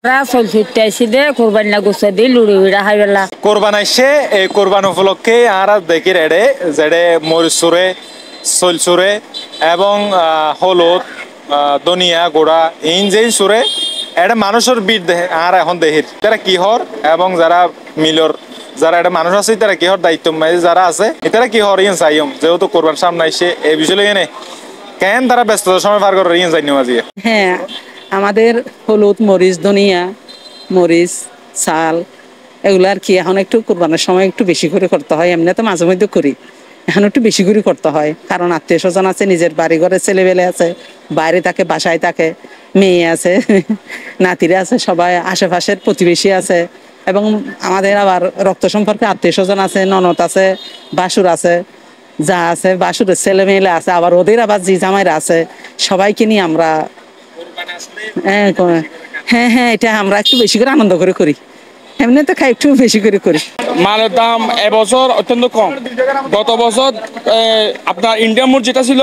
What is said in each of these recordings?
রাসল ফিরতেছি দে কোরবান না গুছা দি লুড়ি উড়া হাইবেলা কোরবান আসছে এই কোরবান উপলক্ষে আর দেখি রেডে যেডে মরিচ সুরে সল সুরে এবং হলুদ ধনিয়া গোড়া ইন যেই সুরে এটা মানুষের বিট দেখে আর এখন দেহির তারা কি হর এবং যারা মিলর যারা এটা মানুষ আছে তারা কি হর দায়িত্ব যারা আছে এটারা কি হর ইন চাইম যেহেতু কোরবান সামনে আসছে এই বিষয়ে এনে কেন তারা ব্যস্ততার সময় পার করে ইন চাই আজি হ্যাঁ আমাদের হলুদ মরিচ ধনিয়া মরিচ চাল এগুলো আর কি এখন একটু কোরবানের সময় একটু বেশি করে করতে হয় এমনি তো মাঝে মধ্যে করি এখন একটু বেশি করে করতে হয় কারণ আত্মীয় স্বজন আছে নিজের বাড়ি ঘরে ছেলেবেলে আছে বাইরে থাকে বাসায় থাকে মেয়ে আছে নাতিরা আছে সবাই আশেপাশের প্রতিবেশী আছে এবং আমাদের আবার রক্ত সম্পর্কে আত্মীয় স্বজন আছে ননদ আছে বাসুর আছে যা আছে বাসুরের ছেলে মেয়েলে আছে আবার ওদের আবার জি জামাইরা আছে সবাইকে নিয়ে আমরা হ্যাঁ হ্যাঁ এটা আমরা একটু বেশি করে আনন্দ করে করি এমনি তো খাই একটু বেশি করে করি মালের দাম এবছর অত্যন্ত কম গত বছর আপনার ইন্ডিয়ান মুড যেটা ছিল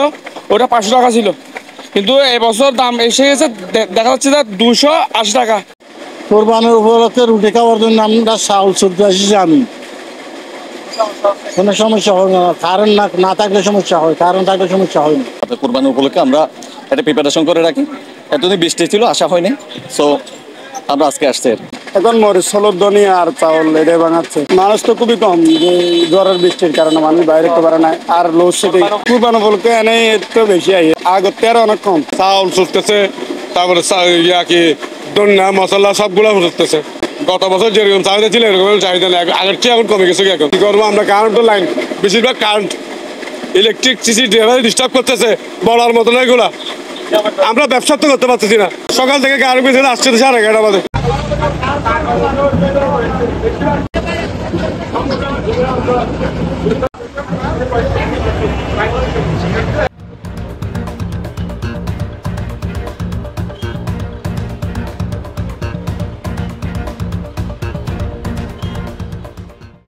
ওটা 500 টাকা ছিল কিন্তু এবছর দাম এসে গেছে দেখা যাচ্ছে 280 টাকা কোরবানের উপলক্ষে রুটি খাওয়ার জন্য আমরা চাউল চলতে আসছি আমি কোনো সমস্যা হয় না কারেন্ট না থাকলে সমস্যা হয় কারেন্ট থাকলে সমস্যা হয় না কোরবানির উপলক্ষে আমরা একটা প্রিপারেশন করে রাখি এতদিন বৃষ্টি ছিল আসা হয়নি সো আমরা আজকে আসছি এখন মরিচ হলুদ ধনিয়া আর চাউল এটাই বানাচ্ছে মানুষ তো খুবই কম যে জ্বরের বৃষ্টির কারণে মানুষ বাইরে যেতে পারে না আর লোডশেডিং কোরবান উপলক্ষে এনে একটু বেশি আই আগের থেকে অনেক কম চাউল চলতেছে তারপরে ধনিয়া মশলা সবগুলো চলতেছে গত বছর যেরকম চাহিদা ছিল এরকম চাহিদা নেই আগের চেয়ে এখন কমে গেছে এখন কি করবো আমরা কারেন্টের লাইন বেশিরভাগ কারেন্ট ইলেকট্রিসিটি ডিস্টার্ব করতেছে বলার মতো না এগুলা আমরা ব্যবসা তো করতে পারতেছি না সকাল থেকে কারেন্ট পেছনে আসছে 11:30 বাজে